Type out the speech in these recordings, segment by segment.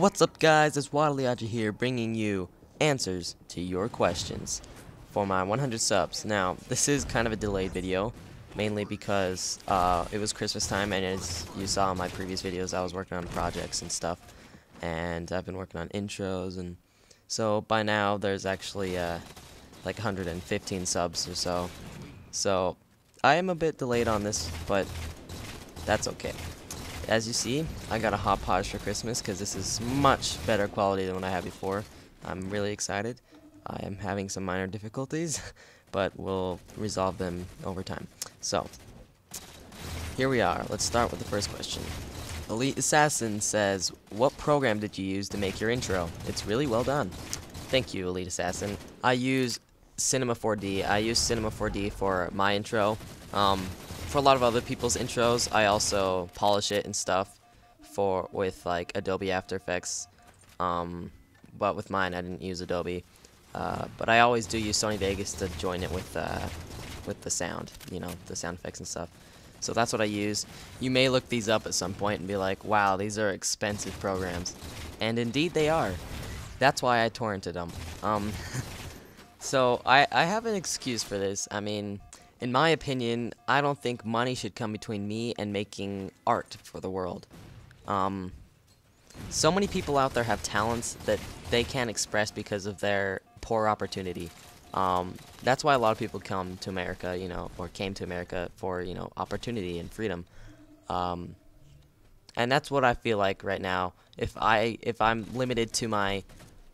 What's up, guys? It's Wadliacha here, bringing you answers to your questions for my 100 subs. Now, this is kind of a delayed video, mainly because it was Christmas time, and as you saw in my previous videos, I was working on projects and stuff, and I've been working on intros, and so by now there's actually like 115 subs or so. So I am a bit delayed on this, but that's okay. As you see, I got a Hopodge for Christmas because this is much better quality than what I had before. I'm really excited. I am having some minor difficulties, but we'll resolve them over time. So, here we are. Let's start with the first question. Elite Assassin says, what program did you use to make your intro? It's really well done. Thank you, Elite Assassin. I use Cinema 4D. I use Cinema 4D for my intro. For a lot of other people's intros, I also polish it and stuff with like Adobe After Effects. But with mine, I didn't use Adobe. But I always do use Sony Vegas to join it with the sound, you know, the sound effects and stuff. So that's what I use. You may look these up at some point and be like, wow, these are expensive programs. And indeed they are. That's why I torrented them. So I have an excuse for this. I mean, in my opinion, I don't think money should come between me and making art for the world. So many people out there have talents that they can't express because of their poor opportunity. That's why a lot of people come to America, you know, or came to America for, you know, opportunity and freedom. And that's what I feel like right now. If I'm limited to my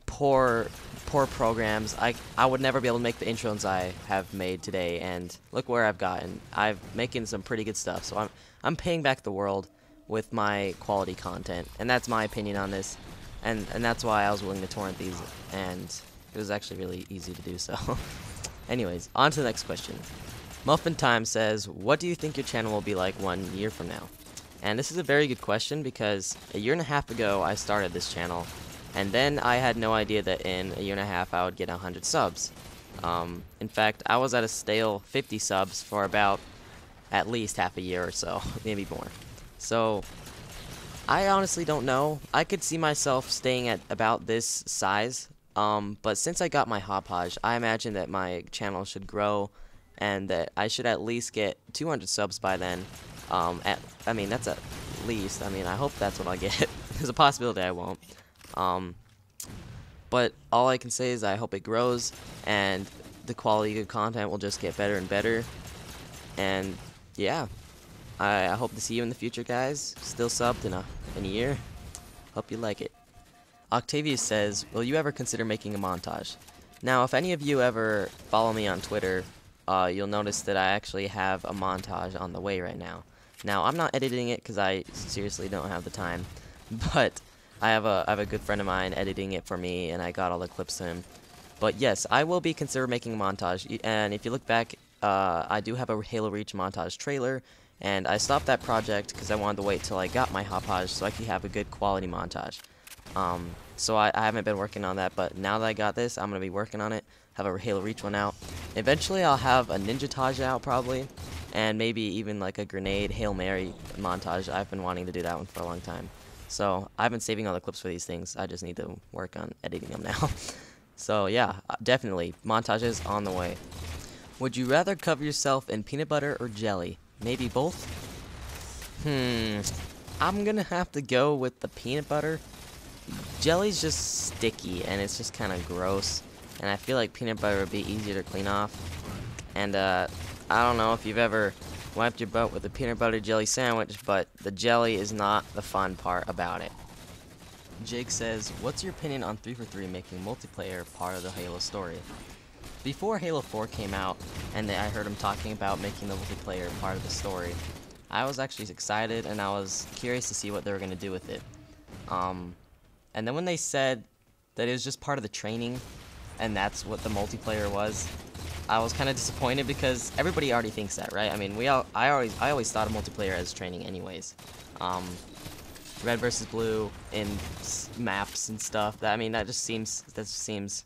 poor programs, I would never be able to make the intros I have made today, and look where I've gotten. I'm making some pretty good stuff, so I'm paying back the world with my quality content, and that's my opinion on this, and that's why I was willing to torrent these, and it was actually really easy to do so. Anyways, on to the next question. Muffin Time says, what do you think your channel will be like 1 year from now? And this is a very good question because a year and a half ago I started this channel, and then I had no idea that in a year and a half I would get 100 subs. In fact, I was at a stale 50 subs for about at least half a year or so, maybe more. So, I honestly don't know. I could see myself staying at about this size, but since I got my Hopodge, I imagine that my channel should grow, and that I should at least get 200 subs by then. I mean, that's at least. I mean, I hope that's what I get. There's a possibility I won't. But all I can say is I hope it grows, and the quality of content will just get better and better. And yeah, I hope to see you in the future, guys. Still subbed in a year. Hope you like it. Octavius says, will you ever consider making a montage? Now, if any of you ever follow me on Twitter, you'll notice that I actually have a montage on the way right now. Now, I'm not editing it because I seriously don't have the time, but I have a good friend of mine editing it for me, and I got all the clips to him. But yes, I will be considering making a montage, and if you look back, I do have a Halo Reach montage trailer, and I stopped that project because I wanted to wait till I got my Hopodge so I could have a good quality montage. So I haven't been working on that, but now that I got this, I'm going to be working on it, have a Halo Reach one out. Eventually I'll have a Ninjatage out probably, and maybe even like a Grenade Hail Mary montage. I've been wanting to do that one for a long time. So I've been saving all the clips for these things. I just need to work on editing them now. So yeah, definitely montages on the way. Would you rather cover yourself in peanut butter or jelly? Maybe both? I'm gonna have to go with the peanut butter. Jelly's just sticky and it's just kind of gross, and I feel like peanut butter would be easier to clean off. And I don't know if you've ever wiped your butt with a peanut butter jelly sandwich, but the jelly is not the fun part about it. Jake says, what's your opinion on 343 making multiplayer part of the Halo story? Before Halo 4 came out, and I heard him talking about making the multiplayer part of the story, I was actually excited, and I was curious to see what they were going to do with it. And then when they said that it was just part of the training, and that's what the multiplayer was, I was kind of disappointed because everybody already thinks that, right? I mean, I always thought of multiplayer as training, anyways. Red versus blue in maps and stuff. That just seems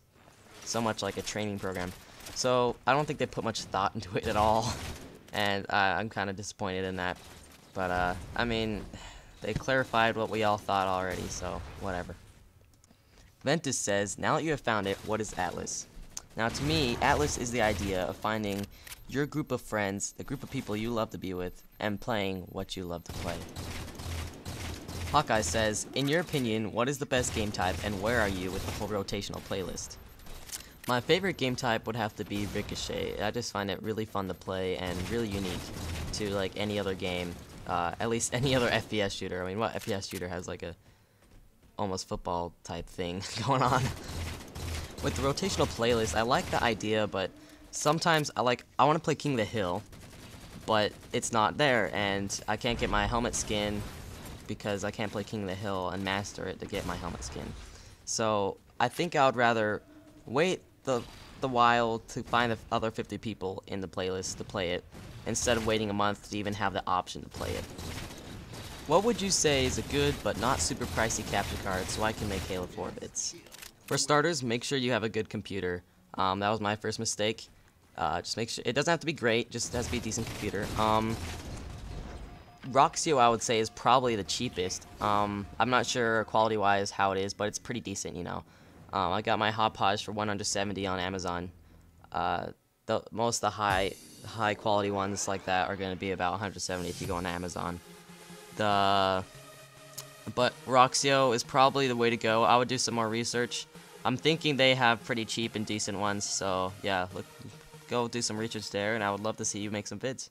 so much like a training program. So I don't think they put much thought into it at all, and I'm kind of disappointed in that. But I mean, they clarified what we all thought already, so whatever. Ventus says, now that you have found it, what is Atlas? Now to me, Atlas is the idea of finding your group of friends, the group of people you love to be with, and playing what you love to play. Hawkeye says, in your opinion, what is the best game type and where are you with the whole rotational playlist? My favorite game type would have to be Ricochet. I just find it really fun to play and really unique to like any other game, at least any other FPS shooter. I mean, what FPS shooter has like a almost football type thing going on? With the rotational playlist, I like the idea, but sometimes I want to play King of the Hill, but it's not there, and I can't get my helmet skin because I can't play King of the Hill and master it to get my helmet skin. So I think I would rather wait the while to find the other 50 people in the playlist to play it, instead of waiting a month to even have the option to play it. What would you say is a good but not super pricey capture card so I can make Halo 4 bits? For starters, make sure you have a good computer. That was my first mistake. Just make sure it doesn't have to be great, just has to be a decent computer. Roxio, I would say, is probably the cheapest. I'm not sure quality-wise how it is, but it's pretty decent, you know. I got my Hodgepodge for 170 on Amazon. Most of the high quality ones like that are going to be about 170 if you go on Amazon. But Roxio is probably the way to go. I would do some more research. I'm thinking they have pretty cheap and decent ones, so yeah, go do some research there, and I would love to see you make some vids.